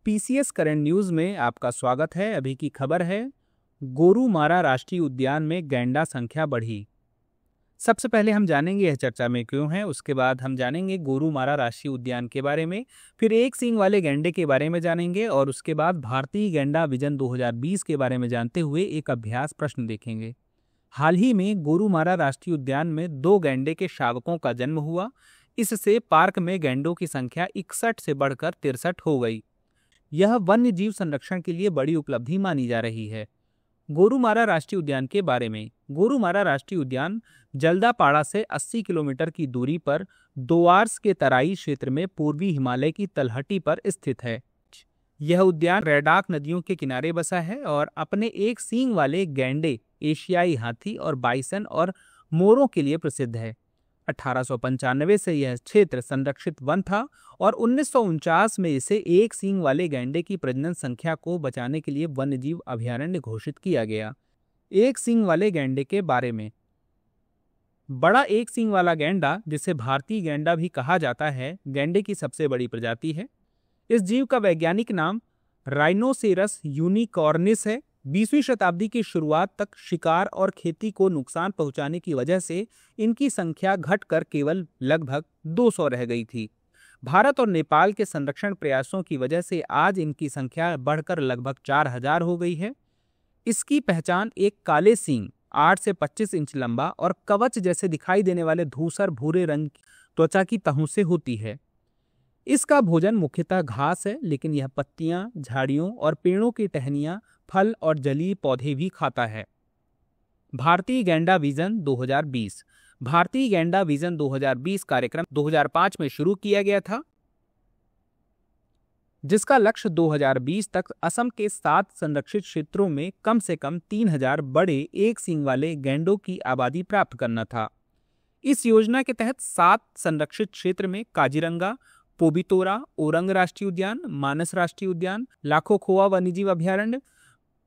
PCS current news में आपका स्वागत है। अभी की खबर है, गोरुमारा राष्ट्रीय उद्यान में गैंडा संख्या बढ़ी। सबसे पहले हम जानेंगे यह चर्चा में क्यों है, उसके बाद हम जानेंगे गोरुमारा राष्ट्रीय उद्यान के बारे में, फिर एक सींग वाले गैंडे के बारे में जानेंगे और उसके बाद भारतीय गैंडा विजन 2020 के बारे में जानते हुए एक अभ्यास प्रश्न देखेंगे। हाल ही में गोरुमारा राष्ट्रीय उद्यान में 2 गैंडे के शावकों का जन्म हुआ। इससे पार्क में गैंडों की संख्या 61 से बढ़कर 63 हो गई। यह वन्य जीव संरक्षण के लिए बड़ी उपलब्धि मानी जा रही है। गोरुमारा राष्ट्रीय उद्यान के बारे में, गोरुमारा राष्ट्रीय उद्यान जल्दापाड़ा से 80 किलोमीटर की दूरी पर दोआर्स के तराई क्षेत्र में पूर्वी हिमालय की तलहटी पर स्थित है। यह उद्यान रैडाक नदियों के किनारे बसा है और अपने एक सींग वाले गैंडे, एशियाई हाथी और बाइसन और मोरों के लिए प्रसिद्ध है। 1895 से यह क्षेत्र संरक्षित वन था और 1949 में इसे एक सींग वाले गैंडे की प्रजनन संख्या को बचाने के लिए वन्यजीव अभयारण्य घोषित किया गया। एक सींग वाले गैंडे के बारे में, बड़ा एक सींग वाला गैंडा, जिसे भारतीय गैंडा भी कहा जाता है, गैंडे की सबसे बड़ी प्रजाति है। इस जीव का वैज्ञानिक नाम राइनोसेरस यूनिकॉर्निस है। 20वीं शताब्दी की शुरुआत तक शिकार और खेती को नुकसान पहुंचाने की वजह से इनकी संख्या घटकर केवल लगभग 200 रह गई थी। भारत और नेपाल के संरक्षण प्रयासों की वजह से आज इनकी संख्या बढ़कर लगभग 4000 हो गई है। इसकी पहचान एक काले सींग, 8 से 25 इंच लंबा और कवच जैसे दिखाई देने वाले धूसर भूरे रंग त्वचा की तहों से होती है। इसका भोजन मुख्यतः घास है, लेकिन यह पत्तियां, झाड़ियों और पेड़ों की टहनियां, फल और जलीय पौधे भी खाता है। भारतीय गैंडा विजन 2020, भारतीय गैंडा विजन 2020 कार्यक्रम 2005 में शुरू किया गया था, जिसका लक्ष्य 2020 तक असम के 7 संरक्षित क्षेत्रों में कम से कम 3000 बड़े एक सींग वाले गैंडों की आबादी प्राप्त करना था। इस योजना के तहत 7 संरक्षित क्षेत्र में काजीरंगा, पोबितोरा, ओरंग राष्ट्रीय उद्यान, मानस राष्ट्रीय उद्यान, लाखोखोवा वन्यजीव अभयारण्य,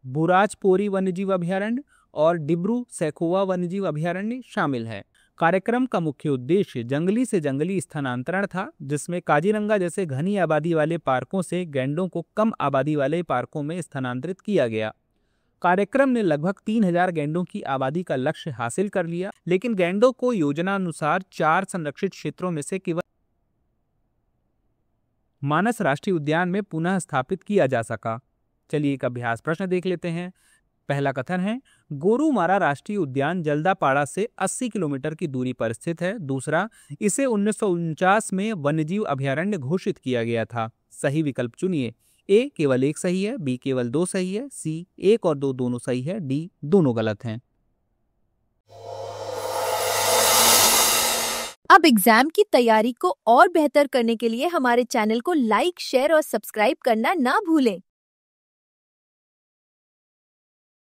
बुराजपोरी वन्यजीव अभयारण्य और डिब्रू सैखोवा वन्यजीव अभयारण्य शामिल है। कार्यक्रम का मुख्य उद्देश्य जंगली से जंगली स्थानांतरण था, जिसमें काजीरंगा जैसे घनी आबादी वाले पार्कों से गैंडों को कम आबादी वाले पार्कों में स्थानांतरित किया गया। कार्यक्रम ने लगभग 3000 गैंडों की आबादी का लक्ष्य हासिल कर लिया, लेकिन गैंडों को योजनानुसार 4 संरक्षित क्षेत्रों में से केवल मानस राष्ट्रीय उद्यान में पुनः स्थापित किया जा सका। चलिए एक अभ्यास प्रश्न देख लेते हैं। पहला कथन है, गोरुमारा राष्ट्रीय उद्यान जल्दापाड़ा से 80 किलोमीटर की दूरी पर स्थित है। दूसरा, इसे 1949 में वन्यजीव अभयारण्य घोषित किया गया था। सही विकल्प चुनिए। ए केवल 1 सही है, बी केवल 2 सही है, सी 1 और 2 दोनों सही है, डी दोनों गलत हैं। अब एग्जाम की तैयारी को और बेहतर करने के लिए हमारे चैनल को लाइक, शेयर और सब्सक्राइब करना ना भूलें।